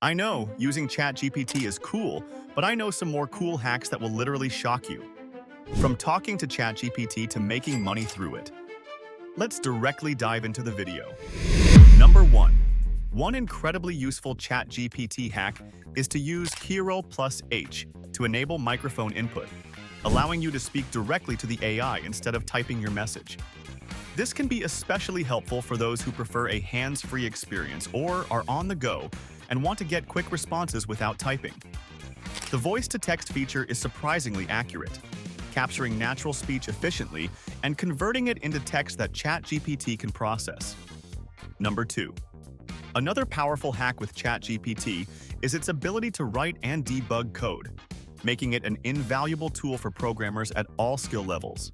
I know using ChatGPT is cool, but I know some more cool hacks that will literally shock you. From talking to ChatGPT to making money through it. Let's directly dive into the video. Number 1. One incredibly useful ChatGPT hack is to use Kiro plus H to enable microphone input, allowing you to speak directly to the AI instead of typing your message. This can be especially helpful for those who prefer a hands-free experience or are on the go and want to get quick responses without typing. The voice-to-text feature is surprisingly accurate, capturing natural speech efficiently and converting it into text that ChatGPT can process. Number 2. Another powerful hack with ChatGPT is its ability to write and debug code, making it an invaluable tool for programmers at all skill levels.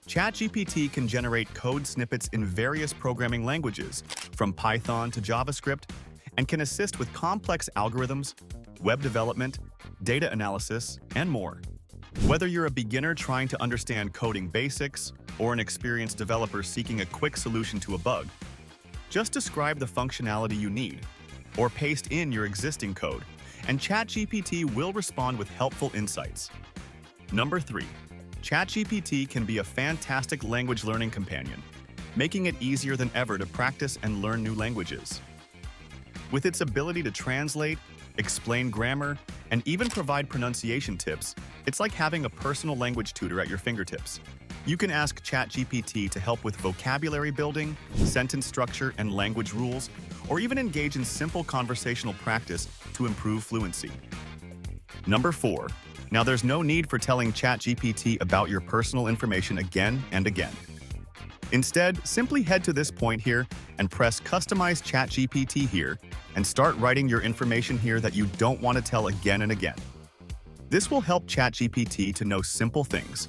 ChatGPT can generate code snippets in various programming languages, from Python to JavaScript, and can assist with complex algorithms, web development, data analysis, and more. Whether you're a beginner trying to understand coding basics or an experienced developer seeking a quick solution to a bug, just describe the functionality you need, or paste in your existing code, and ChatGPT will respond with helpful insights. Number 3. ChatGPT can be a fantastic language learning companion, making it easier than ever to practice and learn new languages. With its ability to translate, explain grammar, and even provide pronunciation tips, it's like having a personal language tutor at your fingertips. You can ask ChatGPT to help with vocabulary building, sentence structure, and language rules, or even engage in simple conversational practice to improve fluency. Number 4. Now there's no need for telling ChatGPT about your personal information again and again. Instead, simply head to this point here and press Customize ChatGPT here and start writing your information here that you don't want to tell again and again. This will help ChatGPT to know simple things.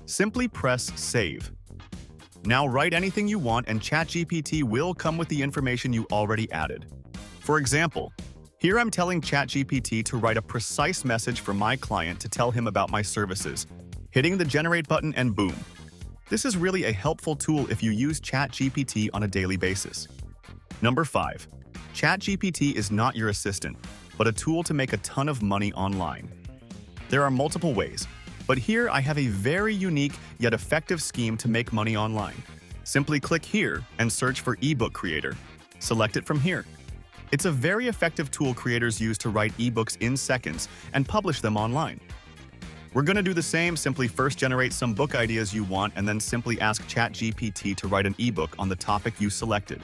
Simply press Save. Now write anything you want and ChatGPT will come with the information you already added. For example, here I'm telling ChatGPT to write a precise message for my client to tell him about my services, hitting the Generate button and boom. This is really a helpful tool if you use ChatGPT on a daily basis. Number 5. ChatGPT is not your assistant, but a tool to make a ton of money online. There are multiple ways, but here I have a very unique yet effective scheme to make money online. Simply click here and search for ebook creator. Select it from here. It's a very effective tool creators use to write ebooks in seconds and publish them online. We're going to do the same. Simply first generate some book ideas you want and then simply ask ChatGPT to write an ebook on the topic you selected.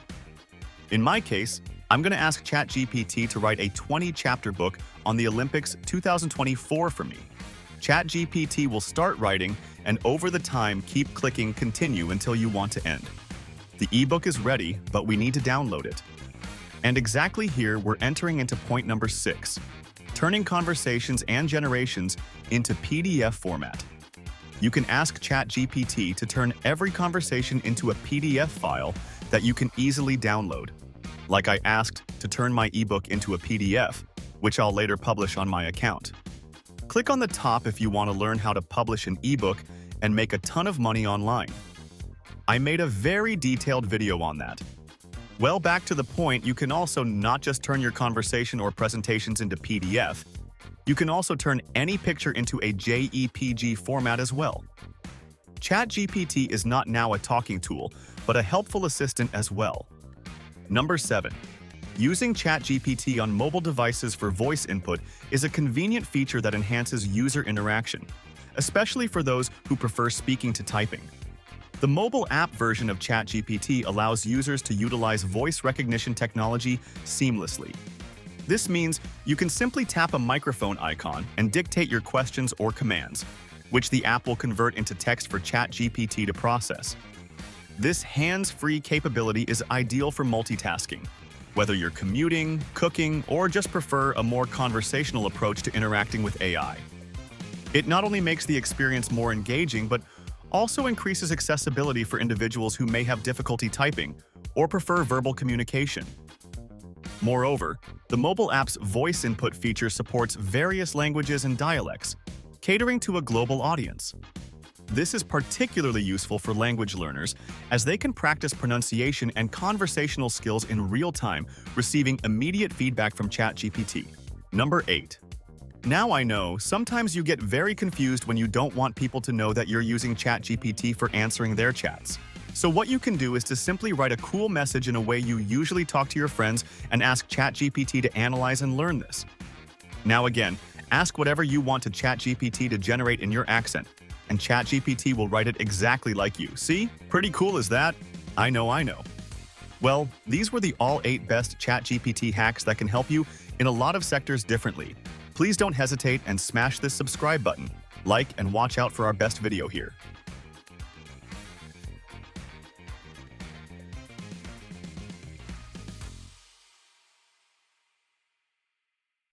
In my case, I'm going to ask ChatGPT to write a 20-chapter book on the Olympics 2024 for me. ChatGPT will start writing, and over the time, keep clicking continue until you want to end. The ebook is ready, but we need to download it. And exactly here, we're entering into point number 6, turning conversations and generations into PDF format. You can ask ChatGPT to turn every conversation into a PDF file that you can easily download. Like I asked to turn my ebook into a PDF, which I'll later publish on my account. Click on the top if you want to learn how to publish an ebook and make a ton of money online. I made a very detailed video on that. Well, back to the point, you can also not just turn your conversation or presentations into PDF, you can also turn any picture into a JPEG format as well. ChatGPT is not now a talking tool, but a helpful assistant as well. Number 7. Using ChatGPT on mobile devices for voice input is a convenient feature that enhances user interaction, especially for those who prefer speaking to typing. The mobile app version of ChatGPT allows users to utilize voice recognition technology seamlessly. This means you can simply tap a microphone icon and dictate your questions or commands, which the app will convert into text for ChatGPT to process. This hands-free capability is ideal for multitasking, whether you're commuting, cooking, or just prefer a more conversational approach to interacting with AI. It not only makes the experience more engaging, but also increases accessibility for individuals who may have difficulty typing or prefer verbal communication. Moreover, the mobile app's voice input feature supports various languages and dialects, catering to a global audience. This is particularly useful for language learners, as they can practice pronunciation and conversational skills in real time, receiving immediate feedback from ChatGPT. Number 8. Now I know, sometimes you get very confused when you don't want people to know that you're using ChatGPT for answering their chats. So what you can do is to simply write a cool message in a way you usually talk to your friends and ask ChatGPT to analyze and learn this. Now again, ask whatever you want to ChatGPT to generate in your accent, and ChatGPT will write it exactly like you. See? Pretty cool is that? I know. Well, these were the all 8 best ChatGPT hacks that can help you in a lot of sectors differently. Please don't hesitate and smash this subscribe button, like, and watch out for our best video here.